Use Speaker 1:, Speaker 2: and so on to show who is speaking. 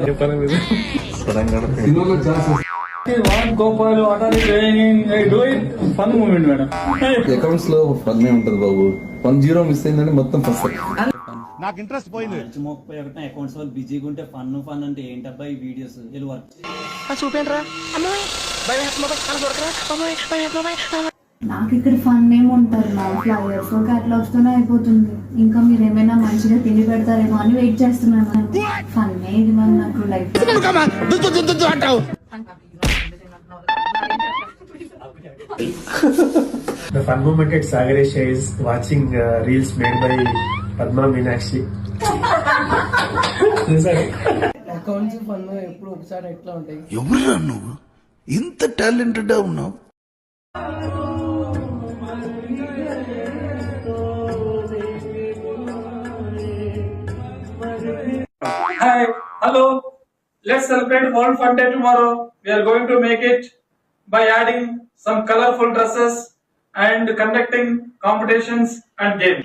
Speaker 1: Gopal fun moment madam.
Speaker 2: Accounts లో fun ఉంటది బాబు. 10 మిస్ అయిందంటే మొత్తం ఫస్ట్.
Speaker 3: నాకు ఇంట్రెస్ట్ పోయింది.
Speaker 1: 31 అకౌంట్స్ వాళ్ళు బిజీగా ఉంటే ఫన్ అంటే ఏంటబ్బా ఈ వీడియోస్ వర్క్
Speaker 4: నాకు ఇక్కడ ఫన్ ఏముంటారు, నా ఫ్లవర్స్ క్యాటలాగ్స్ తోనే అయిపోతుంది. ఇంకా మీరు ఏమైనా మంచిగా తిండి పెడతారేమో అని వెయిట్ చేస్తున్నాను. ఫన్ ఇది మరి నాకు life.
Speaker 5: The fun moment at Sagaresha is watching reels made by Padma Meenakshi.
Speaker 6: Accounts fun ఎప్పుడు ఒకసారి ఎట్లా ఉంటాయి.
Speaker 3: ఎవరురా నువ్వు ఇంత టాలెంటెడ్ ఉన్నావు?
Speaker 7: Hi, hello. Let's celebrate World Fun Day tomorrow. We are going to make it by adding some colorful dresses and conducting competitions and games.